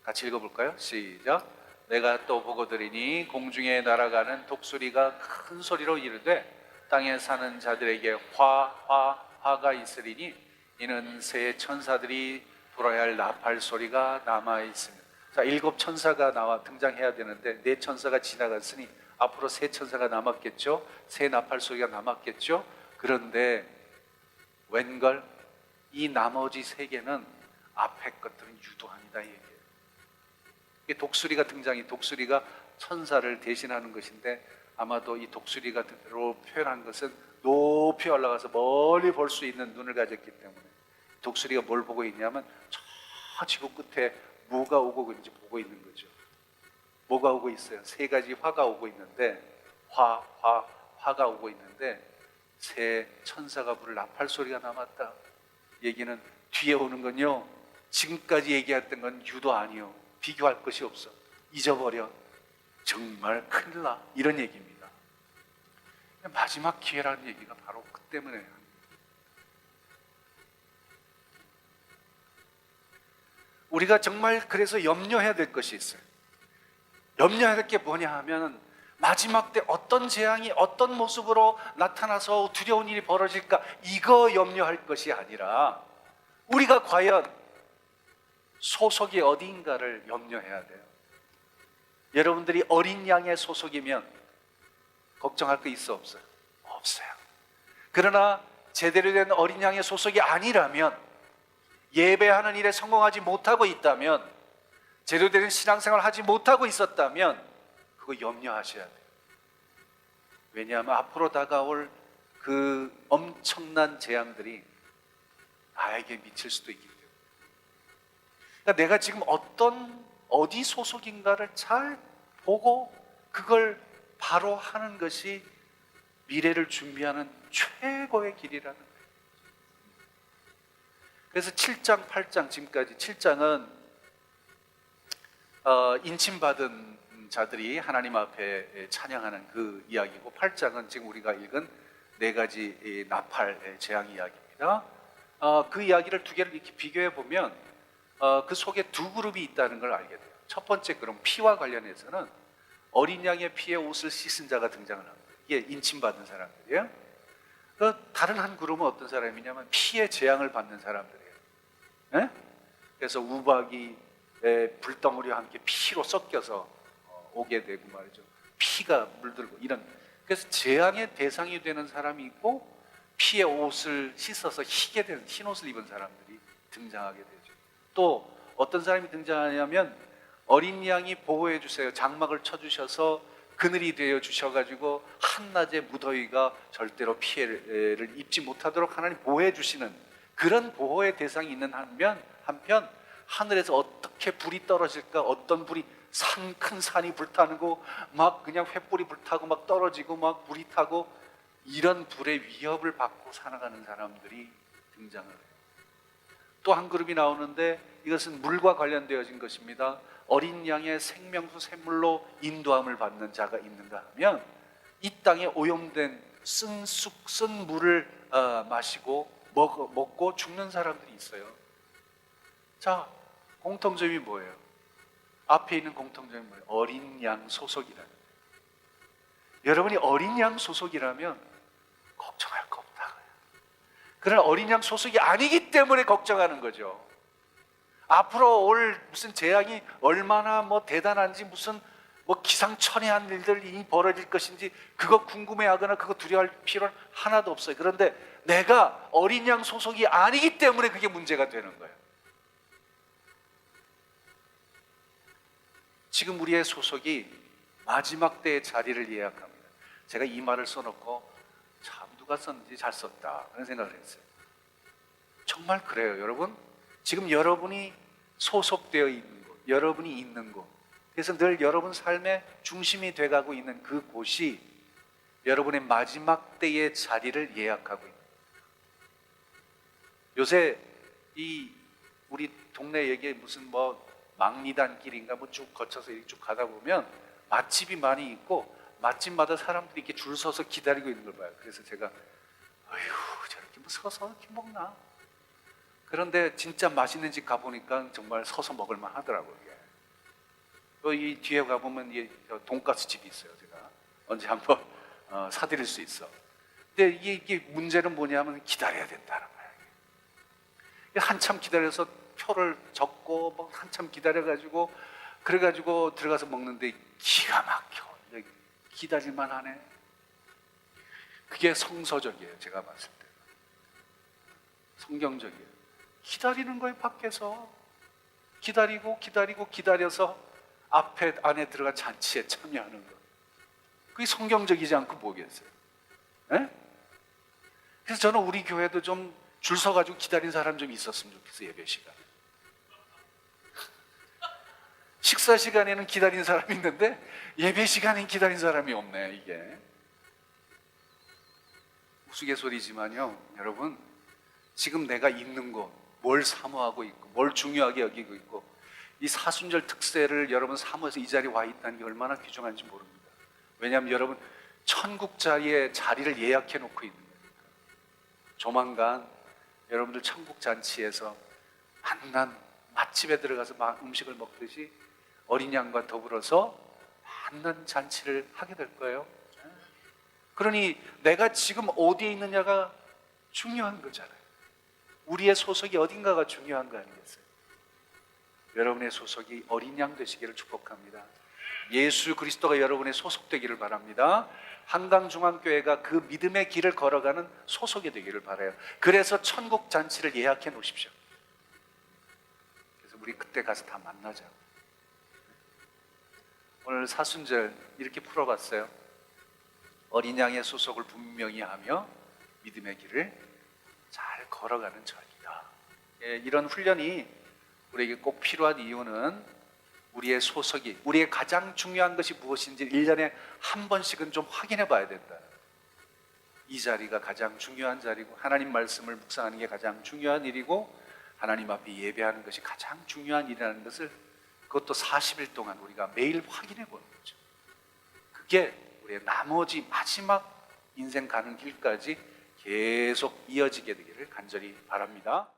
같이 읽어볼까요? 시작. 내가 또 보고 들으니 공중에 날아가는 독수리가 큰 소리로 이르되 땅에 사는 자들에게 화가 있으리니 이는 새 천사들이 불어야 할 나팔 소리가 남아 있습니다. 자, 7 천사가 나와 등장해야 되는데 4 천사가 지나갔으니 앞으로 3 천사가 남았겠죠. 새 나팔 소리가 남았겠죠. 그런데 웬걸 이 나머지 3개는 앞에 것들은 유도합니다. 얘기예요. 독수리가 등장이, 독수리가 천사를 대신하는 것인데 아마도 이 독수리가로 표현한 것은 높이 올라가서 멀리 볼 수 있는 눈을 가졌기 때문에 독수리가 뭘 보고 있냐면 저 지구 끝에 뭐가 오고 있는지 보고 있는 거죠. 뭐가 오고 있어요? 3가지 화가 오고 있는데 화가 오고 있는데 새 천사가 부를 나팔 소리가 남았다. 얘기는 뒤에 오는 건요, 지금까지 얘기했던 건 유도 아니요, 비교할 것이 없어, 잊어버려, 정말 큰일 나, 이런 얘기입니다. 마지막 기회라는 얘기가 바로 그 때문에 합니다. 우리가 정말 그래서 염려해야 될 것이 있어요. 염려해야 될 게 뭐냐 하면 마지막 때 어떤 재앙이 어떤 모습으로 나타나서 두려운 일이 벌어질까, 이거 염려할 것이 아니라 우리가 과연 소속이 어디인가를 염려해야 돼요. 여러분들이 어린 양의 소속이면 걱정할 거 있어 없어요? 없어요. 그러나 제대로 된 어린 양의 소속이 아니라면, 예배하는 일에 성공하지 못하고 있다면, 제대로 된 신앙생활을 하지 못하고 있었다면 그거 염려하셔야 돼요. 왜냐하면 앞으로 다가올 그 엄청난 재앙들이 나에게 미칠 수도 있기 때문에. 그러니까 내가 지금 어디 소속인가를 잘 보고 그걸 바로 하는 것이 미래를 준비하는 최고의 길이라는 거예요. 그래서 7장, 8장, 지금까지 7장은 인침받은 자들이 하나님 앞에 찬양하는 그 이야기고, 8장은 지금 우리가 읽은 4가지 나팔 재앙 이야기입니다. 그 이야기를 2개를 이렇게 비교해 보면 그 속에 2 그룹이 있다는 걸 알게 돼요. 첫 번째 그룹, 피와 관련해서는 어린 양의 피에 옷을 씻은 자가 등장을 합니다. 이게 인침받은 사람들이에요. 다른 한 그룹은 어떤 사람이냐면 피의 재앙을 받는 사람들이에요. 네? 그래서 우박이 불덩어리와 함께 피로 섞여서 오게 되고 말이죠. 피가 물들고 이런, 그래서 재앙의 대상이 되는 사람이 있고 피의 옷을 씻어서 희게 되는 흰 옷을 입은 사람들이 등장하게 되죠. 또 어떤 사람이 등장하냐면 어린 양이 보호해 주세요, 장막을 쳐주셔서 그늘이 되어 주셔가지고 한낮의 무더위가 절대로 피해를 입지 못하도록 하나님 보호해 주시는 그런 보호의 대상이 있는 한편 하늘에서 어떻게 불이 떨어질까, 어떤 불이 큰 산이 불타고 막 그냥 횃불이 불타고 막 떨어지고 막 불이 타고, 이런 불의 위협을 받고 살아가는 사람들이 등장을 해요. 또 한 그룹이 나오는데 이것은 물과 관련되어진 것입니다. 어린 양의 생명수 샘물로 인도함을 받는 자가 있는가 하면, 이 땅에 오염된 쓴 물을 마시고 먹고 죽는 사람들이 있어요. 자, 공통점이 뭐예요? 앞에 있는 공통점이 뭐예요? 어린 양 소속이라는 거예요. 여러분이 어린 양 소속이라면 걱정할 거 없다. 그러나 어린 양 소속이 아니기 때문에 걱정하는 거죠. 앞으로 올 무슨 재앙이 얼마나 대단한지, 무슨 기상천외한 일들이 벌어질 것인지 그거 궁금해하거나 그거 두려워할 필요는 하나도 없어요. 그런데 내가 어린 양 소속이 아니기 때문에 그게 문제가 되는 거예요. 지금 우리의 소속이 마지막 때의 자리를 예약합니다. 제가 이 말을 써놓고 참 누가 썼는지 잘 썼다 그런 생각을 했어요. 정말 그래요. 여러분, 지금 여러분이 소속되어 있는 곳, 여러분이 있는 곳, 그래서 늘 여러분 삶의 중심이 돼가고 있는 그 곳이 여러분의 마지막 때의 자리를 예약하고 있는 거예요. 요새 우리 동네 얘기에 무슨 망리단길인가 쭉 거쳐서 이렇게 쭉 가다 보면 맛집이 많이 있고, 맛집마다 사람들이 이렇게 줄 서서 기다리고 있는 걸 봐요. 그래서 제가 어휴, 저렇게 서서 이렇게 먹나? 그런데 진짜 맛있는 집 가보니까 정말 서서 먹을만 하더라고요. 이 뒤에 가보면 돈가스 집이 있어요. 제가 언제 한번 사드릴 수 있어. 근데 이게 문제는 뭐냐면 기다려야 된다는 거예요. 한참 기다려서 표를 적고 한참 기다려가지고 그래가지고 들어가서 먹는데 기가 막혀. 기다릴만 하네. 그게 성서적이에요. 제가 봤을 때 성경적이에요. 기다리는 거예요. 밖에서 기다려서 안에 들어가 잔치에 참여하는 거. 그게 성경적이지 않고 뭐겠어요? 네? 그래서 저는 우리 교회도 좀 줄 서가지고 기다린 사람 좀 있었으면 좋겠어요. 예배 시간에. 식사 시간에는 기다린 사람이 있는데 예배 시간엔 기다린 사람이 없네. 이게 우스갯소리지만요, 여러분, 지금 내가 있는 곳, 뭘 사모하고 있고 뭘 중요하게 여기고 있고, 이 사순절 특세를 여러분 사모해서 이 자리에 와 있다는 게 얼마나 귀중한지 모릅니다. 왜냐하면 여러분 천국 자리에 자리를 예약해 놓고 있는 거니까. 조만간 여러분들 천국 잔치에서 만난 맛집에 들어가서 막 음식을 먹듯이 어린 양과 더불어서 만난 잔치를 하게 될 거예요. 그러니 내가 지금 어디에 있느냐가 중요한 거잖아요. 우리의 소속이 어딘가가 중요한 거 아니겠어요? 여러분의 소속이 어린 양 되시기를 축복합니다. 예수 그리스도가 여러분의 소속되기를 바랍니다. 한강중앙교회가 그 믿음의 길을 걸어가는 소속이 되기를 바라요. 그래서 천국 잔치를 예약해 놓으십시오. 그래서 우리 그때 가서 다 만나자. 오늘 사순절 이렇게 풀어봤어요. 어린 양의 소속을 분명히 하며 믿음의 길을 잘 걸어가는 절기다. 이런 훈련이 우리에게 꼭 필요한 이유는 우리의 소속이, 우리의 가장 중요한 것이 무엇인지 1년에 한 번씩은 좀 확인해 봐야 된다. 이 자리가 가장 중요한 자리고, 하나님 말씀을 묵상하는 게 가장 중요한 일이고, 하나님 앞에 예배하는 것이 가장 중요한 일이라는 것을, 그것도 40일 동안 우리가 매일 확인해 보는 거죠. 그게 우리의 나머지 마지막 인생 가는 길까지 계속 이어지게 되기를 간절히 바랍니다.